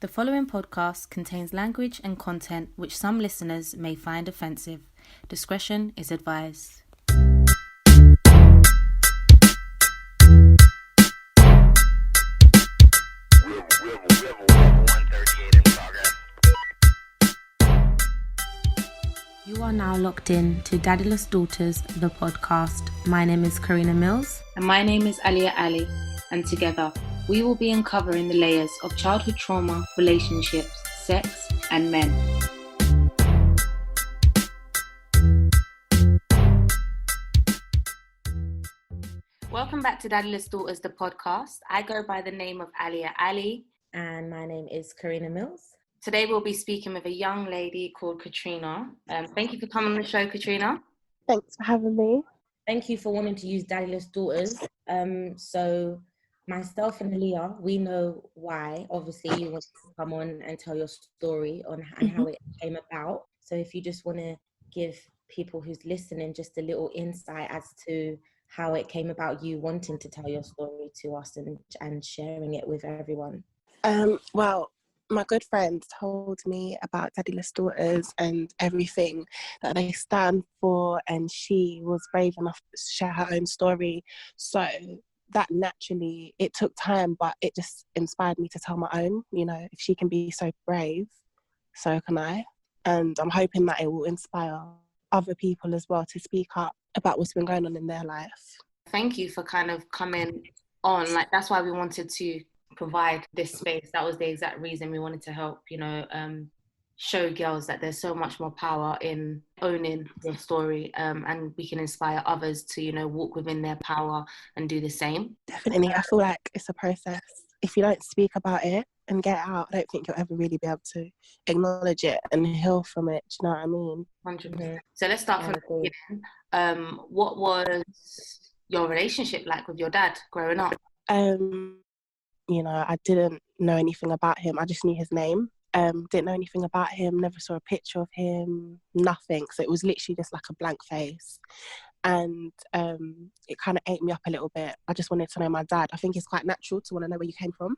The following podcast contains language and content which some listeners may find offensive. Discretion is advised. You are now locked in to Daddyless Daughters, the podcast. My name is Katrina Mills. And my name is Alia Ali. And together, we will be uncovering the layers of childhood trauma, relationships, sex, and men. Welcome back to Daddyless Daughters, the podcast. I go by the name of Alia Ali. And my name is Katrina Mills. Today we'll be speaking with a young lady called Katrina. Thank you for coming on the show, Katrina. Thanks for having me. Thank you for wanting to use Daddyless Daughters. So myself and Leah, we know why. Obviously, you want to come on and tell your story on and how it came about. So if you just want to give people who's listening just a little insight as to how it came about you wanting to tell your story to us and sharing it with everyone. Well, my good friend told me about Daddyless Daughters and everything that they stand for, and she was brave enough to share her own story. So that naturally, it took time, but it just inspired me to tell my own. You know, if she can be so brave, so can I. And I'm hoping that it will inspire other people as well to speak up about what's been going on in their life. Thank you for kind of coming on. Like, that's why we wanted to provide this space. That was the exact reason we wanted to help, show girls that there's so much more power in owning your story, and we can inspire others to, walk within their power and do the same. Definitely. I feel like it's a process. If you don't speak about it and get it out, I don't think you'll ever really be able to acknowledge it and heal from it. Do you know what I mean? 100%. So let's start from the beginning. What was your relationship like with your dad growing up? I didn't know anything about him. I just knew his name. Didn't know anything about him, never saw a picture of him, nothing. So it was literally just like a blank face. And it kind of ate me up a little bit. I just wanted to know my dad. I think it's quite natural to want to know where you came from.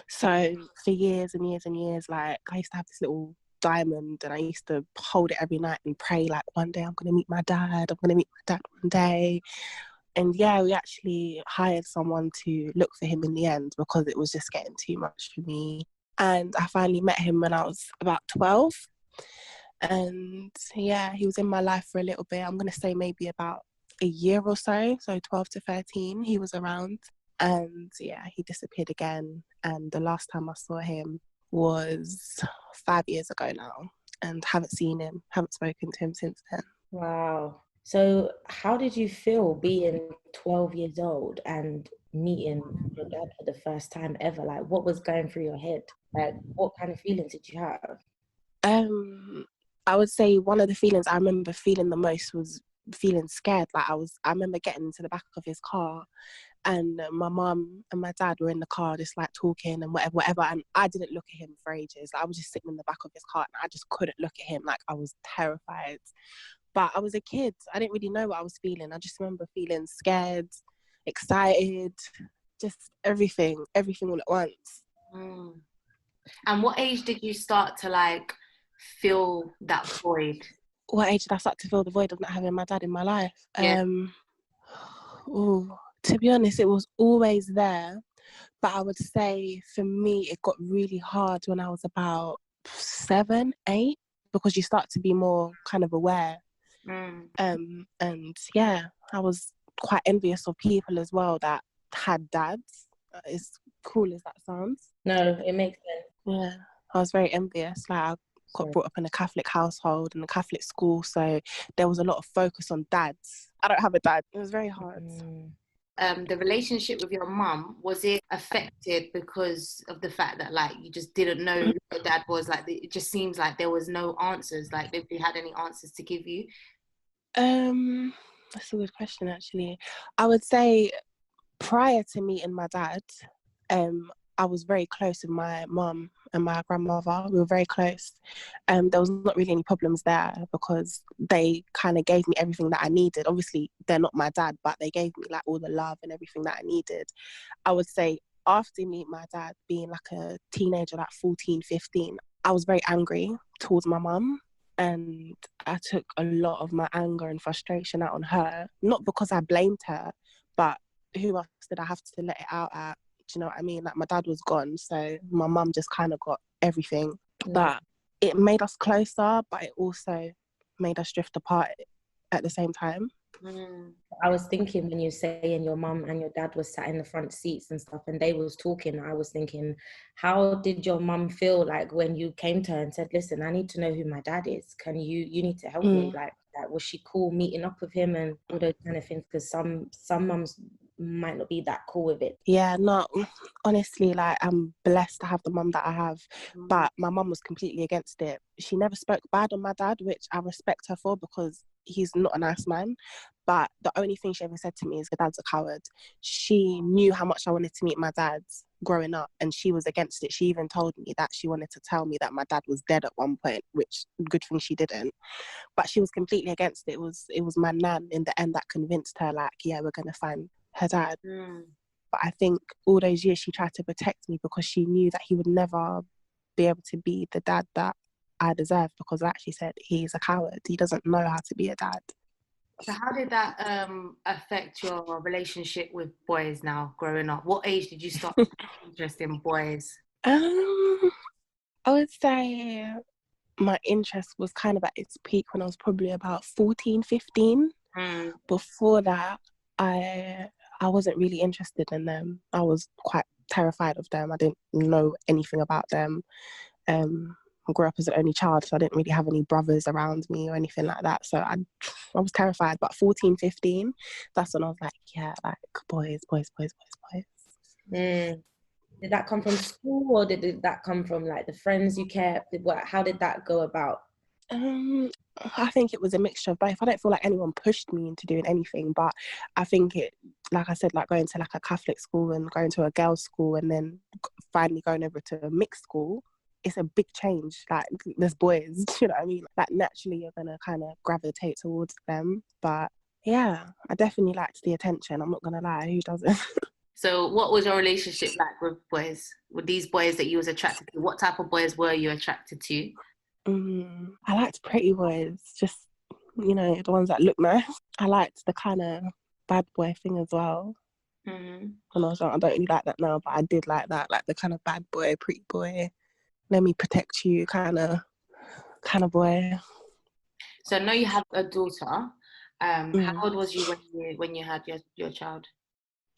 So for years and years and years, like, I used to have this little diamond and I used to hold it every night and pray, like, one day I'm going to meet my dad. I'm going to meet my dad one day. And yeah, we actually hired someone to look for him in the end because it was just getting too much for me. And I finally met him when I was about 12. And yeah, he was in my life for a little bit. I'm going to say maybe about a year or so. So 12 to 13, he was around. And yeah, he disappeared again. And the last time I saw him was 5 years ago now. And haven't seen him, haven't spoken to him since then. Wow. So how did you feel being 12 years old and meeting your dad for the first time ever? Like, what was going through your head? Like, what kind of feelings did you have? I would say one of the feelings I remember feeling the most was feeling scared. Like, I remember getting into the back of his car and my mum and my dad were in the car just like talking and whatever. And I didn't look at him for ages. I was just sitting in the back of his car and I just couldn't look at him. Like, I was terrified. But I was a kid. I didn't really know what I was feeling. I just remember feeling scared, excited, just everything all at once. And what age did you start to feel that void? What age did I start to feel the void of not having my dad in my life? Yeah. To be honest, it was always there. But I would say for me, it got really hard when I was about 7, 8, because you start to be more kind of aware. And yeah, I was quite envious of people as well that had dads. As cool as that sounds. No, it makes sense. Yeah, I was very envious. Like, I got brought up in a Catholic household and a Catholic school, so there was a lot of focus on dads. I don't have a dad. It was very hard. The relationship with your mum, was it affected because of the fact that you just didn't know who your dad was? It just seems like there was no answers. If they had any answers to give you. That's a good question, actually. I would say prior to meeting my dad, I was very close with my mum and my grandmother. We were very close. There was not really any problems there because they kind of gave me everything that I needed. Obviously, they're not my dad, but they gave me all the love and everything that I needed. I would say after meeting my dad, being like a teenager, like 14, 15, I was very angry towards my mum. And I took a lot of my anger and frustration out on her, not because I blamed her, but who else did I have to let it out at? Do you know what I mean? Like, my dad was gone, so my mum just kind of got everything. But it made us closer, but it also made us drift apart at the same time. I was thinking when you were saying your mum and your dad was sat in the front seats and stuff and they was talking, I was thinking, how did your mum feel like when you came to her and said, listen, I need to know who my dad is, can you need to help me, like was she cool meeting up with him and all those kind of things? Because some mums might not be that cool with it. Yeah, no, honestly, like, I'm blessed to have the mum that I have, but my mum was completely against it. She never spoke bad on my dad, which I respect her for, because he's not a nice man. But the only thing she ever said to me is, your dad's a coward. She knew how much I wanted to meet my dad growing up, and she was against it. She even told me that she wanted to tell me that my dad was dead at one point, which, good thing she didn't. But she was completely against it. It was my nan in the end that convinced her, like, yeah, we're going to find her dad. But I think all those years she tried to protect me because she knew that he would never be able to be the dad that I deserve, because like she said, he's a coward. He doesn't know how to be a dad. So how did that affect your relationship with boys now growing up? What age did you start interest in boys? I would say my interest was kind of at its peak when I was probably about 14, 15. Before that, I wasn't really interested in them. I was quite terrified of them. I didn't know anything about them. I grew up as an only child, so I didn't really have any brothers around me or anything like that. So I was terrified. But 14, 15, that's when I was like, yeah, like, boys. Did that come from school, or did that come from like the friends you kept? How did that go about? I think it was a mixture of both. I don't feel like anyone pushed me into doing anything, but I think it, like I said, like going to like a Catholic school and going to a girls' school and then finally going over to a mixed school, it's a big change. Like, there's boys, you know what I mean? Like, naturally you're gonna kind of gravitate towards them. But yeah, I definitely liked the attention. I'm not gonna lie, who doesn't? So what was your relationship like with boys? With these boys that you was attracted to? What type of boys were you attracted to? I liked pretty boys, just, you know, the ones that look nice. I liked the kind of bad boy thing as well. When I was young, I don't really like that now, but I did like that, like the kind of bad boy, pretty boy, let me protect you kind of boy. So I know you have a daughter. How old was you when you had your child?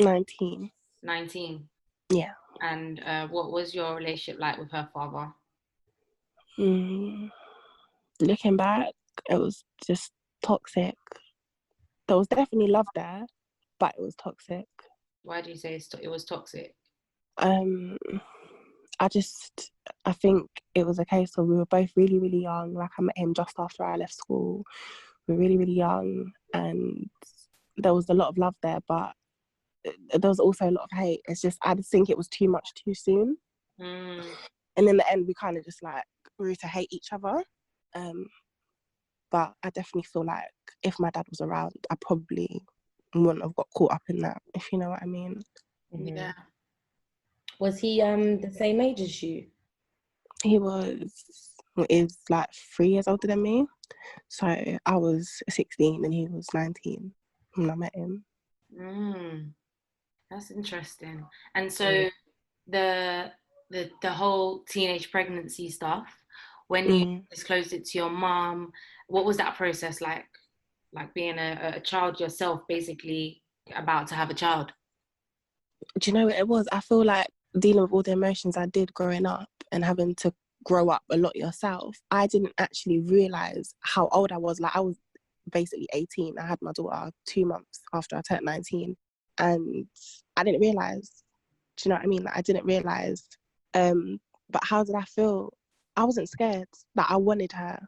19. 19. Yeah. And what was your relationship like with her father? Looking back, it was just toxic. There was definitely love there, but it was toxic. Why do you say it was toxic? I think it was a case of we were both really, really young. Like, I met him just after I left school. We were really, really young, and there was a lot of love there, but there was also a lot of hate. I just think it was too much too soon. And in the end, we kind of just like grew to hate each other. But I definitely feel like if my dad was around, I probably wouldn't have got caught up in that, if you know what I mean. Yeah. Was he the same age as you? He is like 3 years older than me. So I was 16 and he was 19 when I met him. That's interesting. And so the whole teenage pregnancy stuff, when you disclosed it to your mom, what was that process like? Like being a child yourself, basically about to have a child? Do you know what it was? I feel like dealing with all the emotions I did growing up and having to grow up a lot yourself, I didn't actually realise how old I was. Like, I was basically 18. I had my daughter 2 months after I turned 19. And I didn't realise. Do you know what I mean? Like, I didn't realise. But how did I feel? I wasn't scared. Like, I wanted her.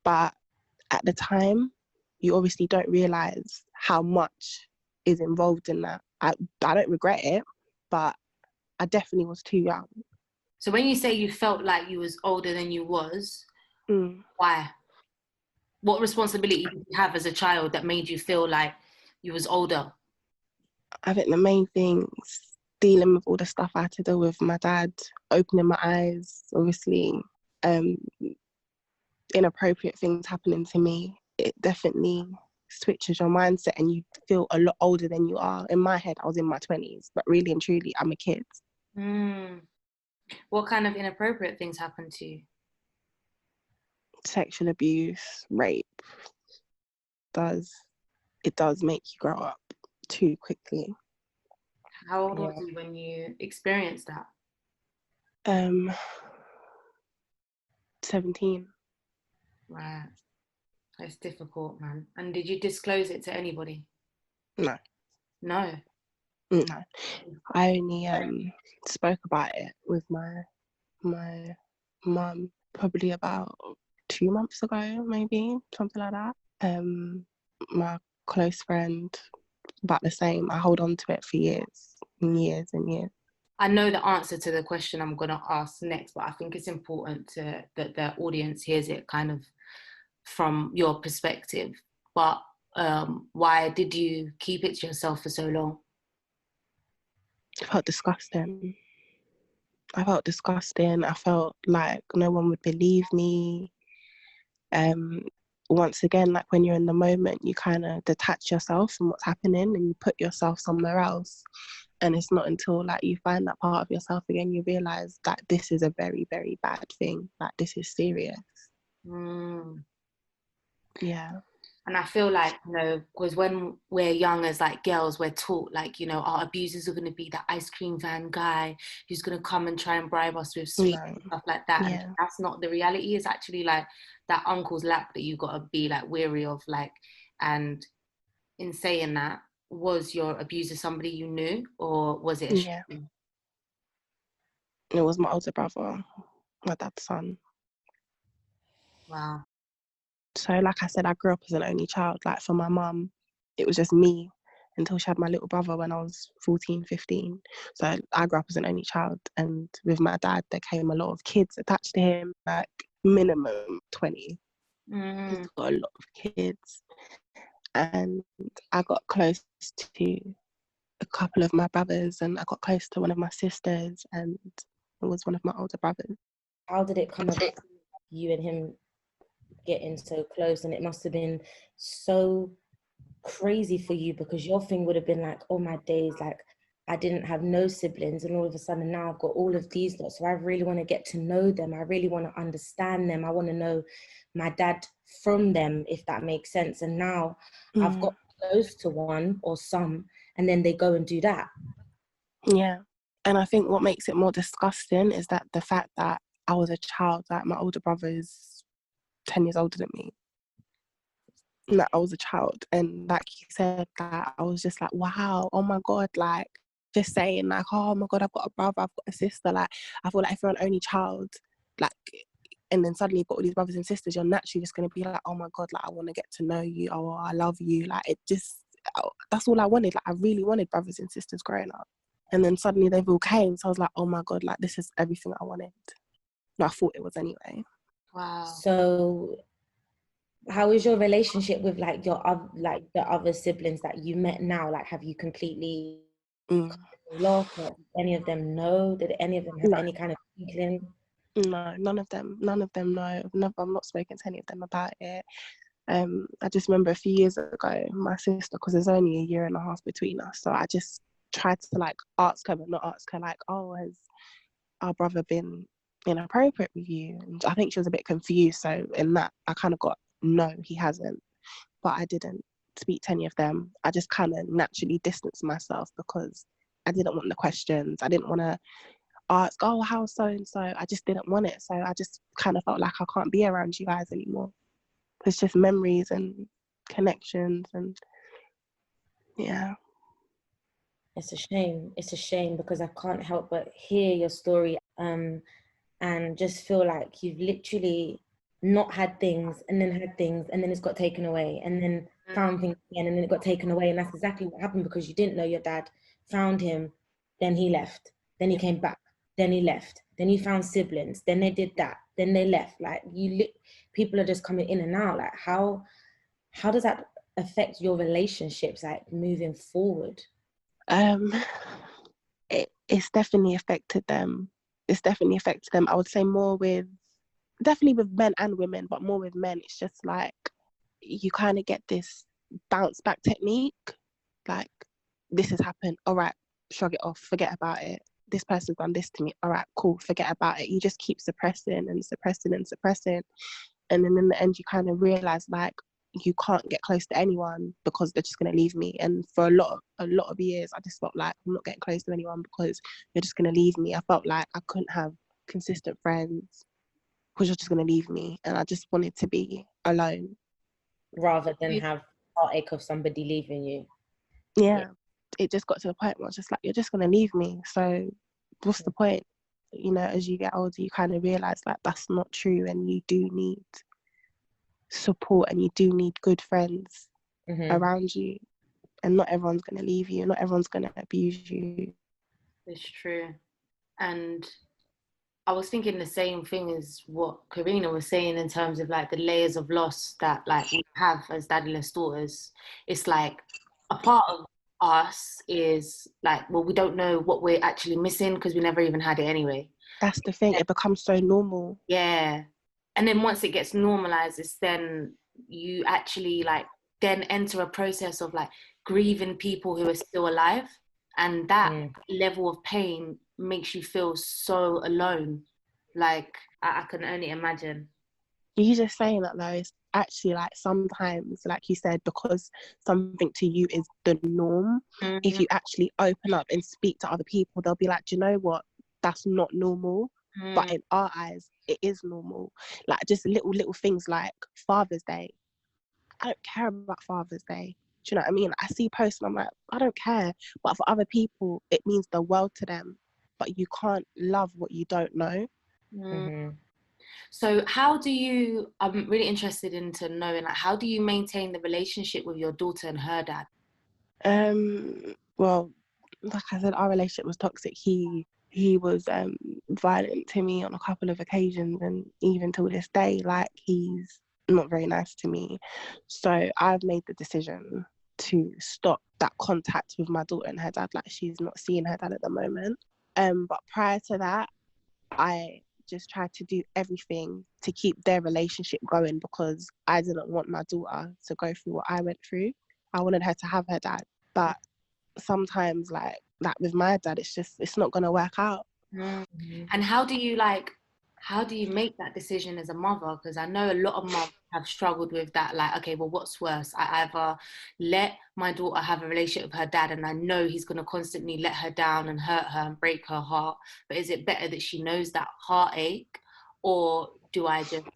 But at the time, you obviously don't realise how much is involved in that. I don't regret it, but I definitely was too young. So when you say you felt like you was older than you was, why? What responsibility did you have as a child that made you feel like you was older? I think the main things, dealing with all the stuff I had to deal with my dad, opening my eyes, obviously, inappropriate things happening to me, it definitely switches your mindset and you feel a lot older than you are. In my head, I was in my 20s, but really and truly, I'm a kid. What kind of inappropriate things happened to you? Sexual abuse, rape, it does make you grow up too quickly. How old was you when you experienced that? 17. Right. It's difficult, man. And did you disclose it to anybody? No. No? No. I only spoke about it with my mum probably about 2 months ago, maybe, something like that. My close friend, about the same. I hold on to it for years and years and years. I know the answer to the question I'm going to ask next, but I think it's important that the audience hears it kind of from your perspective. But why did you keep it to yourself for so long? I felt disgusting. I felt like no one would believe me. Once again, like when you're in the moment, you kind of detach yourself from what's happening and you put yourself somewhere else. And it's not until like you find that part of yourself again, you realize that this is a very, very bad thing. Like this is serious. Yeah. And I feel like, you know, because when we're young as like girls, we're taught like, you know, our abusers are going to be that ice cream van guy who's going to come and try and bribe us with sweets and stuff like that. Yeah. And that's not the reality. It's actually like that uncle's lap that you got to be like wary of. Like, and in saying that, was your abuser somebody you knew, or was it a stranger? It was my older brother, my dad's son. Wow. So like I said, I grew up as an only child. Like for my mum, it was just me until she had my little brother when I was 14, 15. So I grew up as an only child. And with my dad, there came a lot of kids attached to him, like minimum 20. He's got a lot of kids. And I got close to a couple of my brothers and I got close to one of my sisters and it was one of my older brothers. How did it come about you and him getting so close? And it must have been so crazy for you because your thing would have been like, oh my days, like I didn't have no siblings and all of a sudden now I've got all of these lots, so I really want to get to know them, I really want to understand them, I want to know my dad from them, if that makes sense. And now I've got close to one or some and then they go and do that. Yeah. And I think what makes it more disgusting is that the fact that I was a child, like my older brother is 10 years older than me. That I was a child, and like you said, that I was just like, wow, oh my god, like just saying like, oh my god, I've got a brother, I've got a sister. Like I feel like if you're an only child, like, and then suddenly you've got all these brothers and sisters, you're naturally just gonna be like, oh my god, like I want to get to know you, oh I love you. Like it just, that's all I wanted. Like I really wanted brothers and sisters growing up, and then suddenly they've all came, so I was like, oh my god, like this is everything I wanted. No, I thought it was anyway. Wow. So how is your relationship with like your like the other siblings that you met now? Like have you completely lost? Like, did any of them know? Did any of them have any kind of inkling? No, none of them know. I've not spoken to any of them about it. I just remember a few years ago, my sister, because there's only a year and a half between us, so I just tried to like ask her, but not ask her like, oh, has our brother been inappropriate with you? And I think she was a bit confused, so in that I kind of got, no, he hasn't. But I didn't speak to any of them. I just kind of naturally distanced myself because I didn't want the questions. I didn't want to ask, oh, how's so and so? I just didn't want it. So I just kind of felt like I can't be around you guys anymore. It's just memories and connections, and yeah. It's a shame. It's a shame because I can't help but hear your story and just feel like you've literally not had things and then had things and then it's got taken away and then found things again and then it got taken away. And that's exactly what happened because you didn't know your dad, found him, then he left, then he came back, then he left, then you found siblings, then they did that, then they left. Like people are just coming in and out. Like how does that affect your relationships like moving forward? Um, it's definitely affected them. It's definitely affected them. I would say more with, definitely with men and women, but more with men. It's just like you kind of get this bounce back technique. Like, this has happened. All right, shrug it off. Forget about it. This person's done this to me. All right, cool. Forget about it. You just keep suppressing and suppressing and suppressing. And then in the end, you kind of realize, like, you can't get close to anyone because they're just going to leave me. And for a lot of years, I just felt like I'm not getting close to anyone because you're just going to leave me. I felt like I couldn't have consistent friends because you're just going to leave me. And I just wanted to be alone. Rather than have heartache of somebody leaving you. Yeah. It just got to the point where I was just like, you're just going to leave me. So what's the point? You know, as you get older, you kind of realize like that's not true, and you do need support and you do need good friends around you, and not everyone's going to leave you, not everyone's going to abuse you. It's true. And I was thinking the same thing as what Karina was saying in terms of like the layers of loss that like we have as daddyless daughters. It's like a part of us is like, well, we don't know what we're actually missing because we never even had it anyway. That's the thing. It becomes so normal. Yeah. And then once it gets normalized, it's then you actually like then enter a process of like grieving people who are still alive. And that level of pain makes you feel so alone. Like, I can only imagine. You just saying that though, it's actually like sometimes, like you said, because something to you is the norm, if you actually open up and speak to other people, they'll be like, do you know what? That's not normal. But in our eyes, it is normal. Like just little things like Father's Day. I don't care about Father's Day. Do you know what I mean? I see posts and I'm like, I don't care. But for other people, it means the world to them. But you can't love what you don't know. So how do you, I'm really interested into knowing, like, how do you maintain the relationship with your daughter and her dad? Well, like I said, our relationship was toxic. He was violent to me on a couple of occasions, and even to this day, like, he's not very nice to me. So I've made the decision to stop that contact with my daughter and her dad. Like, she's not seeing her dad at the moment. But prior to that, I just tried to do everything to keep their relationship going because I didn't want my daughter to go through what I went through. I wanted her to have her dad. But sometimes, like that with my dad, it's not going to work out. And how do you make that decision as a mother? Because I know a lot of moms have struggled with that. Like, okay, well, what's worse? I either let my daughter have a relationship with her dad and I know he's going to constantly let her down and hurt her and break her heart. But is it better that she knows that heartache? Or do I just,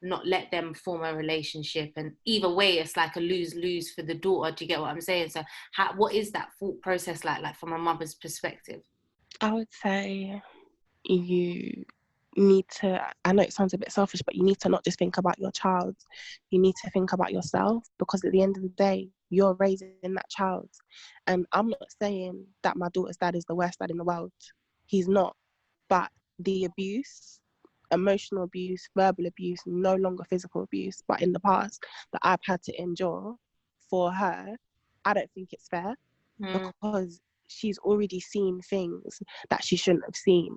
not let them form a relationship? And either way, it's like a lose-lose for the daughter. Do you get what I'm saying? So what is that thought process like from a mother's perspective? I would say you need to, I know it sounds a bit selfish, but you need to not just think about your child. You need to think about yourself, because at the end of the day, you're raising that child. And I'm not saying that my daughter's dad is the worst dad in the world. He's not. But the abuse, emotional abuse, verbal abuse, no longer physical abuse, but in the past that I've had to endure for her, I don't think it's fair, because she's already seen things that she shouldn't have seen.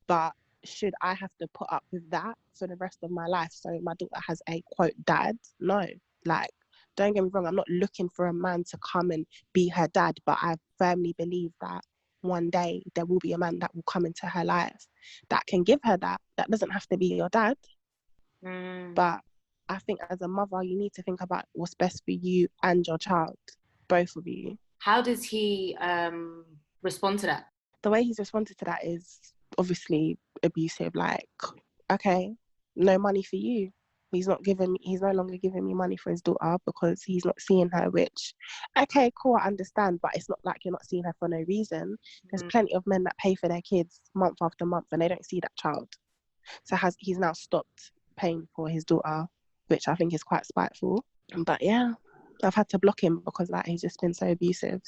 But should I have to put up with that for the rest of my life so my daughter has a quote dad? No. Like, don't get me wrong, I'm not looking for a man to come and be her dad, but I firmly believe that one day there will be a man that will come into her life that can give her that. That doesn't have to be your dad. But I think as a mother, you need to think about what's best for you and your child, both of you. How does he respond to that? The way he's responded to that is obviously abusive. Like, okay, no money for you. He's no longer giving me money for his daughter because he's not seeing her, which, okay, cool, I understand, but it's not like you're not seeing her for no reason. There's plenty of men that pay for their kids month after month and they don't see that child. So he's now stopped paying for his daughter, which I think is quite spiteful. But yeah, I've had to block him because like he's just been so abusive.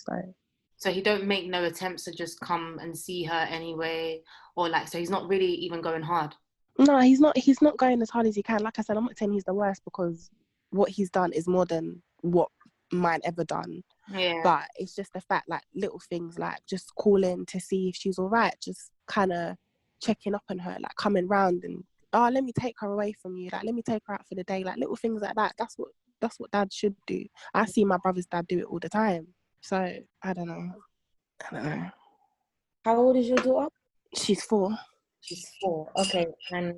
So he don't make no attempts to just come and see her anyway, or like, so he's not really even going hard? No, he's not going as hard as he can. Like I said, I'm not saying he's the worst, because what he's done is more than what mine ever done. Yeah. But it's just the fact, like, little things like just calling to see if she's all right, just kind of checking up on her, like coming round and, oh, let me take her away from you, like, let me take her out for the day, like little things like that. That's what dad should do. I see my brother's dad do it all the time. So I don't know. How old is your daughter? She's 4. She's 4. Okay. And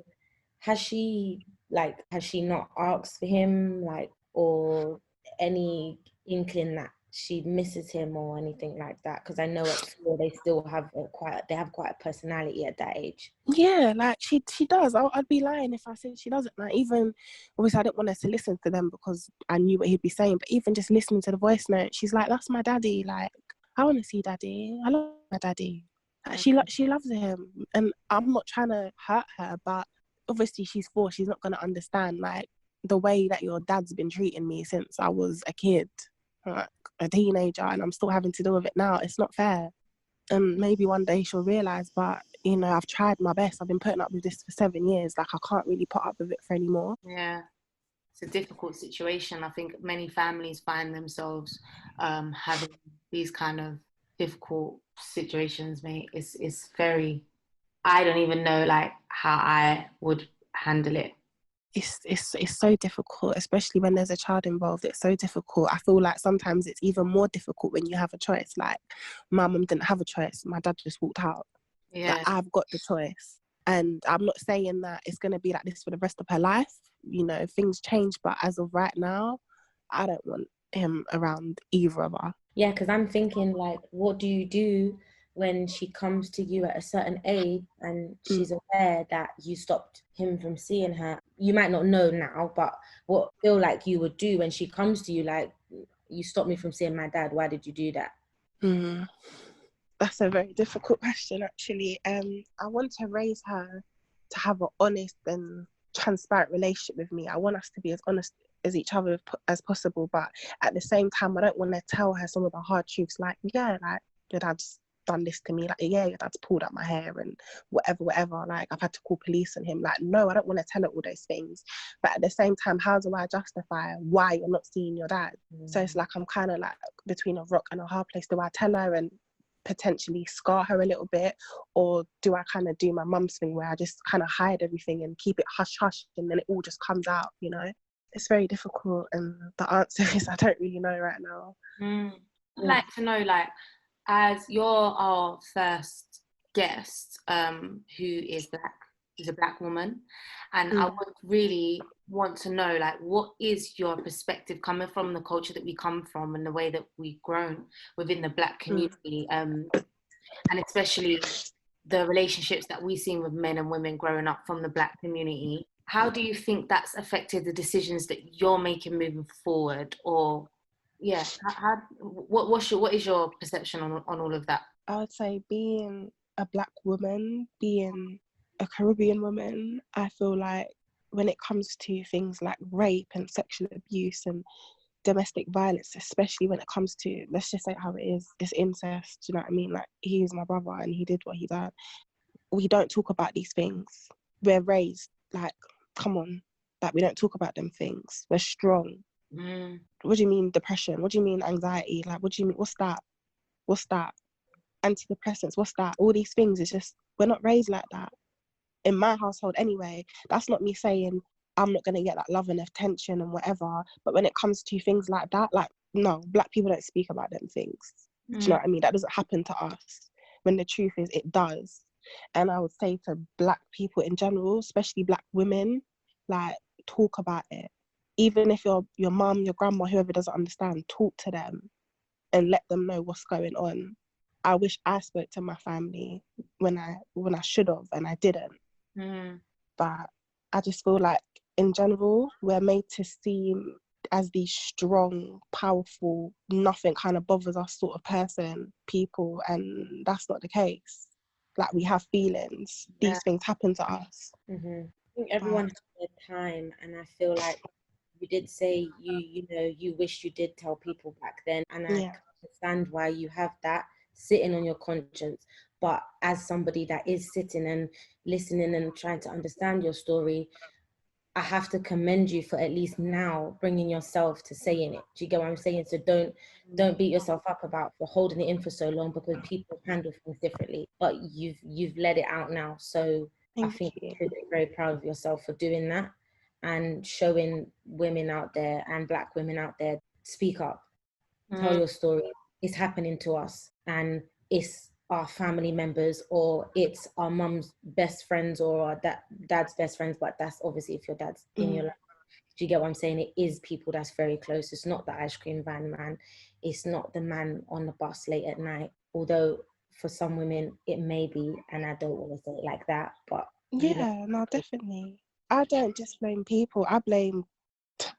has she not asked for him, like, or any inkling that she misses him or anything like that? Because I know at 4 they still have quite a personality at that age. Yeah, like she does. I'd be lying if I said she doesn't. Like, even obviously I didn't want her to listen to them because I knew what he'd be saying, but even just listening to the voice note, she's like, that's my daddy. Like, I want to see daddy. I love my daddy. Like, she loves him, and I'm not trying to hurt her, but obviously she's 4. She's not going to understand, like, the way that your dad's been treating me since I was a kid, like a teenager, and I'm still having to deal with it now. It's not fair. And maybe one day she'll realise, but, you know, I've tried my best. I've been putting up with this for 7 years. Like, I can't really put up with it for anymore. Yeah. It's a difficult situation. I think many families find themselves having these kind of difficult situations, mate. It's very, I don't even know, like, how I would handle it. It's so difficult, especially when there's a child involved. It's so difficult. I feel like sometimes it's even more difficult when you have a choice. Like, my mum didn't have a choice. My dad just walked out. Yeah. Like, I've got the choice. And I'm not saying that it's going to be like this for the rest of her life. You know, things change. But as of right now, I don't want him around either of us. Yeah, because I'm thinking, like, what do you do when she comes to you at a certain age and she's aware that you stopped him from seeing her? You might not know now, but what feel like you would do when she comes to you, like, you stopped me from seeing my dad, why did you do that? That's a very difficult question, actually. I want to raise her to have an honest and transparent relationship with me. I want us to be as honest as each other as possible, but at the same time, I don't want to tell her some of the hard truths, like, yeah, like, your dad's done this to me, like, yeah, your dad's pulled out my hair and whatever, like, I've had to call police on him. Like, no, I don't want to tell her all those things, but at the same time, how do I justify why you're not seeing your dad? So it's like I'm kind of like between a rock and a hard place. Do I tell her and potentially scar her a little bit, or do I kind of do my mum's thing where I just kind of hide everything and keep it hush hush, and then it all just comes out, you know? It's very difficult, and the answer is I don't really know right now. I'd like to know, like, as you're our first guest, who is black, who's a black woman, and I would really want to know, like, what is your perspective coming from the culture that we come from and the way that we've grown within the black community, and especially the relationships that we've seen with men and women growing up from the black community. How do you think that's affected the decisions that you're making moving forward? Or, yeah, what is your perception on all of that? I would say, being a black woman, being a Caribbean woman, I feel like when it comes to things like rape and sexual abuse and domestic violence, especially when it comes to, let's just say how it is, it's incest, do you know what I mean? Like, he is my brother and he did what he done. We don't talk about these things. We're raised, like, come on, like, we don't talk about them things. We're strong. What do you mean depression? What do you mean anxiety? Like, what do you mean, what's that? Antidepressants, what's that? All these things, it's just, we're not raised like that. In my household anyway. That's not me saying I'm not going to get that love and attention and whatever, but when it comes to things like that, like, no, black people don't speak about them things. Do you know what I mean? That doesn't happen to us, when the truth is it does. And I would say to black people in general, especially black women, like, talk about it. Even if your mum, your grandma, whoever doesn't understand, talk to them and let them know what's going on. I wish I spoke to my family when I should have, and I didn't. But I just feel like, in general, we're made to seem as these strong, powerful, nothing kind of bothers us sort of people, and that's not the case. Like, we have feelings. These things happen to us. I think everyone has their time, and I feel like you did say you wish you did tell people back then, and I understand why you have that sitting on your conscience. But as somebody that is sitting and listening and trying to understand your story, I have to commend you for at least now bringing yourself to saying it. Do you get what I'm saying? So don't beat yourself up about for holding it in for so long, because people handle things differently. But you've let it out now. So I think you should be very proud of yourself for doing that and showing women out there and Black women out there, speak up, tell your story. It's happening to us, and it's our family members, or it's our mum's best friends, or our dad's best friends. But that's obviously if your dad's in your life. Do you get what I'm saying? It is people that's very close. It's not the ice cream van man. It's not the man on the bus late at night. Although for some women it may be, and I don't want to say it like that, but yeah, no, definitely. I don't just blame people. I blame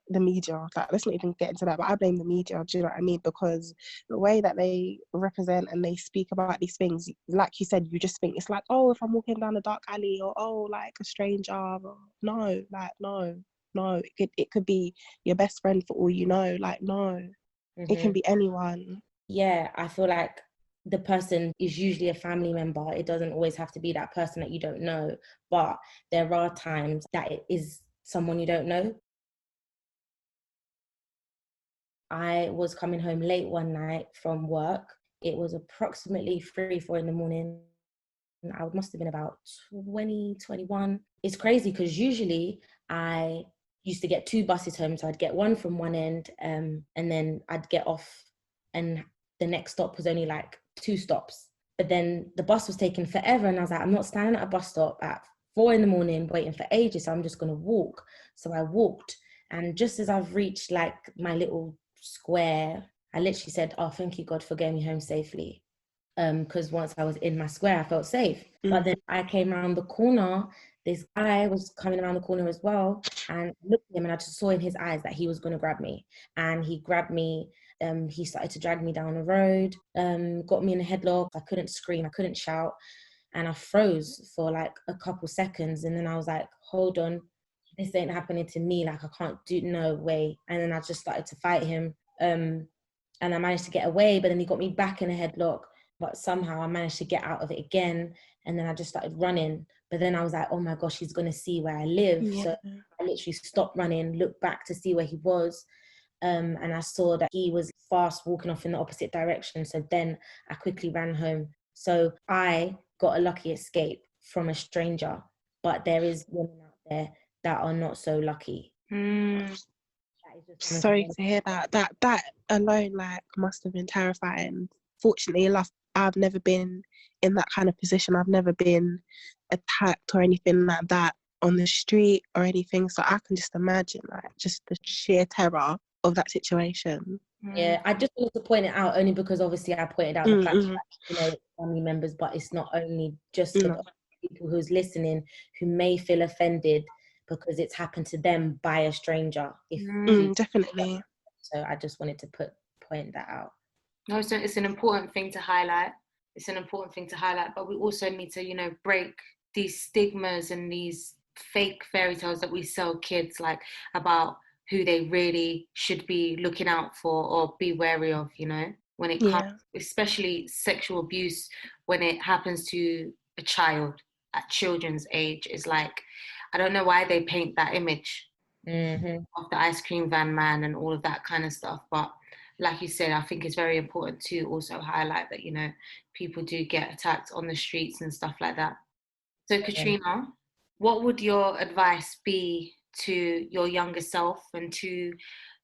the media. Like, let's not even get into that, but I blame the media. Do you know what I mean? Because the way that they represent and they speak about these things, like you said, you just think it's like, oh, if I'm walking down a dark alley, or oh, like a stranger. Or, no, like no. It could be your best friend for all you know. Like no, it can be anyone. Yeah, I feel like the person is usually a family member. It doesn't always have to be that person that you don't know, but there are times that it is someone you don't know. I was coming home late one night from work. It was approximately 3-4 in the morning. I must have been about 20, 21. It's crazy because usually I used to get 2 buses home. So I'd get one from one end, and then I'd get off, and the next stop was only like 2 stops. But then the bus was taking forever, and I was like, I'm not standing at a bus stop at 4 in the morning waiting for ages, so I'm just going to walk. So I walked, and just as I've reached like my little square, I literally said, oh, thank you, God, for getting me home safely. Because once I was in my square, I felt safe. But then I came around the corner, this guy was coming around the corner as well, and I looked at him and I just saw in his eyes that he was going to grab me. And he grabbed me, he started to drag me down the road, got me in a headlock. I couldn't scream, I couldn't shout, and I froze for like a couple seconds. And then I was like, hold on, this ain't happening to me, like I can't do, no way. And then I just started to fight him, and I managed to get away, but then he got me back in a headlock. But somehow I managed to get out of it again. And then I just started running. But then I was like, oh my gosh, he's going to see where I live. Yeah. So I literally stopped running, looked back to see where he was. And I saw that he was fast walking off in the opposite direction. So then I quickly ran home. So I got a lucky escape from a stranger. But there is women out there that are not so lucky. Sorry to hear that. That alone, like, must have been terrifying. Fortunately enough, I've never been in that kind of position. I've never been attacked or anything like that on the street or anything. So I can just imagine, like, just the sheer terror of that situation. Yeah, I just wanted to point it out only because obviously I pointed out the fact that, you know, family members, but it's not only just for the people who's listening who may feel offended because it's happened to them by a stranger. Definitely. So I just wanted to point that out. No, so it's an important thing to highlight. It's an important thing to highlight, but we also need to, you know, break these stigmas and these fake fairy tales that we sell kids, like, about who they really should be looking out for or be wary of, you know, when it comes, especially sexual abuse, when it happens to a child at children's age, is like, I don't know why they paint that image of the ice cream van man and all of that kind of stuff. But like you said, I think it's very important to also highlight that, you know, people do get attacked on the streets and stuff like that. So Katrina, what would your advice be to your younger self and to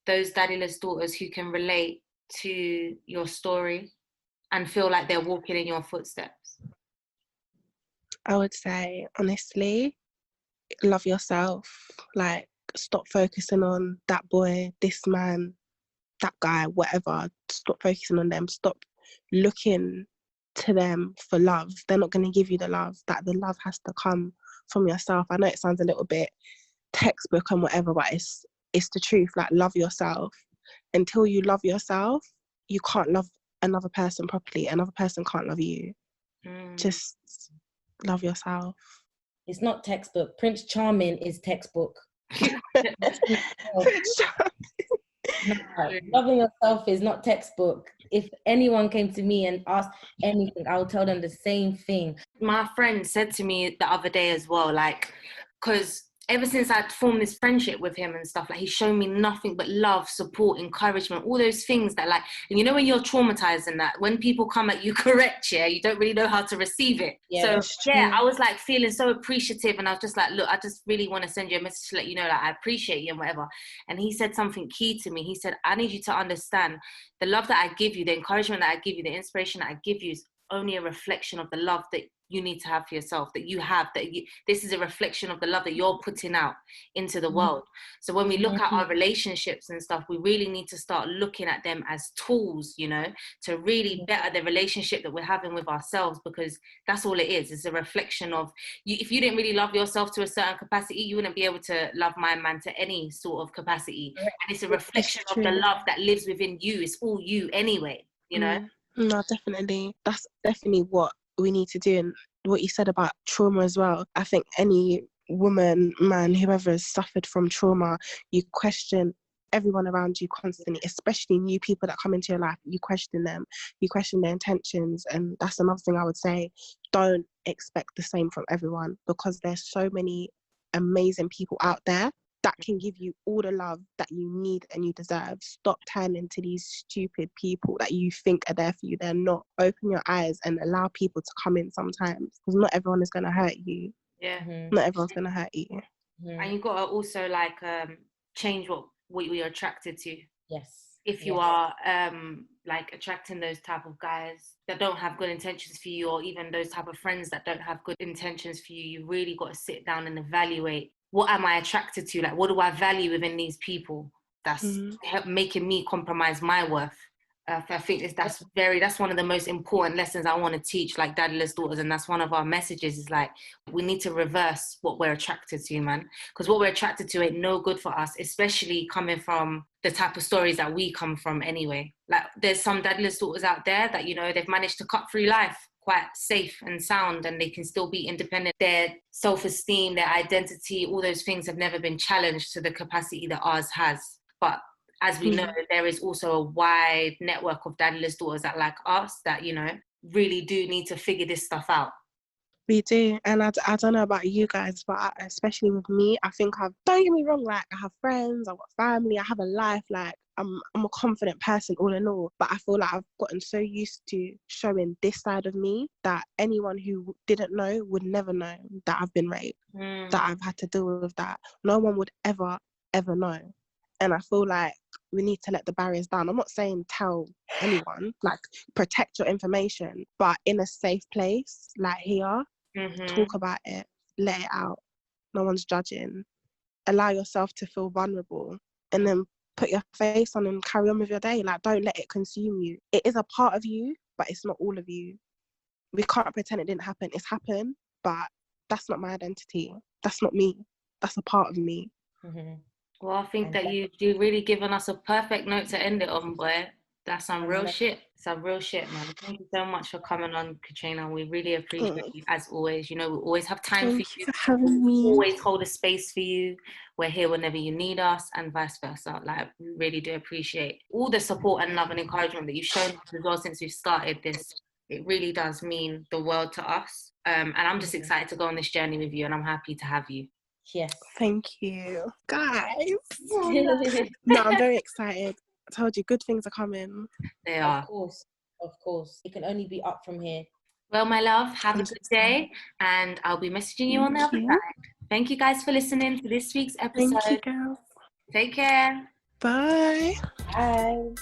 those daddyless daughters who can relate to your story and feel like they're walking in your footsteps? I would say, honestly, love yourself. Like, stop focusing on that boy, this man, that guy, whatever. Stop focusing on them. Stop looking to them for love. They're not going to give you the love. That the love has to come from yourself. I know it sounds a little bit textbook and whatever, but it's the truth. Like, love yourself. Until you love yourself, you can't love another person properly. Another person can't love you. Just love yourself. It's not textbook. Prince Charming is textbook. Loving yourself is not textbook. If anyone came to me and asked anything, I would tell them the same thing. My friend said to me the other day as well, like, because ever since I'd formed this friendship with him and stuff, like he's shown me nothing but love, support, encouragement, all those things that like, and you know when you're traumatized and that, when people come at you correct, yeah, you don't really know how to receive it. Yeah, So yeah, I was like feeling so appreciative, and I was just like, look, I just really want to send you a message to let you know that I appreciate you and whatever. And he said something key to me. He said, I need you to understand the love that I give you, the encouragement that I give you, the inspiration that I give you is only a reflection of the love that you need to have for yourself, that you have, this is a reflection of the love that you're putting out into the world. So when we look at our relationships and stuff, we really need to start looking at them as tools, you know, to really better the relationship that we're having with ourselves, because that's all it is. It's a reflection of you. If you didn't really love yourself to a certain capacity, you wouldn't be able to love my man to any sort of capacity. And it's a reflection of the love that lives within you. It's all you anyway, you know? No, definitely. That's definitely what we need to do. And what you said about trauma as well, I think any woman, man, whoever has suffered from trauma, you question everyone around you constantly, especially new people that come into your life. You question them, you question their intentions. And that's another thing I would say. Don't expect the same from everyone, because there's so many amazing people out there that can give you all the love that you need and you deserve. Stop turning to these stupid people that you think are there for you. They're not. Open your eyes and allow people to come in sometimes, because not everyone is going to hurt you. Yeah. Not everyone's going to hurt you. And you've got to also like change what you're attracted to. Yes. If you are like attracting those type of guys that don't have good intentions for you, or even those type of friends that don't have good intentions for you, you really got to sit down and evaluate, what am I attracted to? Like, what do I value within these people that's making me compromise my worth? I think that's one of the most important lessons I want to teach, like Daddyless Daughters, and that's one of our messages, is like, we need to reverse what we're attracted to, man, because what we're attracted to ain't no good for us, especially coming from the type of stories that we come from anyway. Like, there's some Daddyless Daughters out there that, you know, they've managed to cut through life quite safe and sound, and they can still be independent. Their self-esteem, their identity, all those things have never been challenged to the capacity that ours has. But as we know, there is also a wide network of Daddyless Daughters that, like us, that, you know, really do need to figure this stuff out. We do. And I don't know about you guys, but especially with me, I think don't get me wrong, like, I have friends, I've got family, I have a life, like, I'm a confident person all in all, but I feel like I've gotten so used to showing this side of me that anyone who didn't know would never know that I've been raped, that I've had to deal with that. No one would ever know. And I feel like we need to let the barriers down. I'm not saying tell anyone, like, protect your information, but in a safe place, like here, talk about it, let it out. No one's judging. Allow yourself to feel vulnerable, and then put your face on and carry on with your day. Like, don't let it consume you. It is a part of you, but it's not all of you. We can't pretend it didn't happen. It's happened, but that's not my identity. That's not me. That's a part of me. Well, I think that you've really given us a perfect note to end it on, boy. That's some real shit. Some real shit, man. Thank you so much for coming on, Katrina. We really appreciate you, as always. You know, we always have time for you. Thank you for having me. Always hold a space for you. We're here whenever you need us, and vice versa. Like, we really do appreciate all the support and love and encouragement that you've shown us as well since we've started this. It really does mean the world to us. And I'm just excited to go on this journey with you, and I'm happy to have you. Yes. Thank you, guys. No, I'm very excited. I told you, good things are coming. They are. Of course. It can only be up from here. Well, my love, have a good day, and I'll be messaging you on the other side. Thank you guys for listening to this week's episode. Thank you, girls. Take care. Bye. Bye.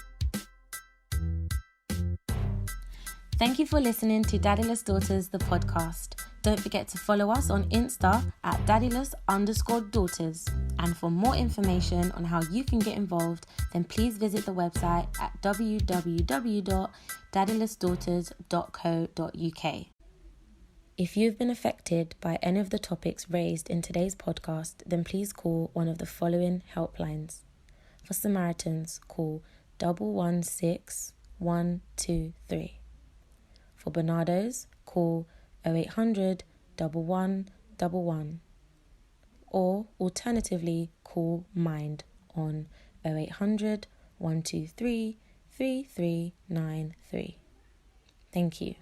Thank you for listening to Daddyless Daughters, the podcast. Don't forget to follow us on Insta at Daddyless_Daughters. And for more information on how you can get involved, then please visit the website at www.daddylessdaughters.co.uk. If you've been affected by any of the topics raised in today's podcast, then please call one of the following helplines. For Samaritans, call 116 123. For Bernardo's, call 0800 1111. Or alternatively, call Mind on 0800 123 3393. Thank you.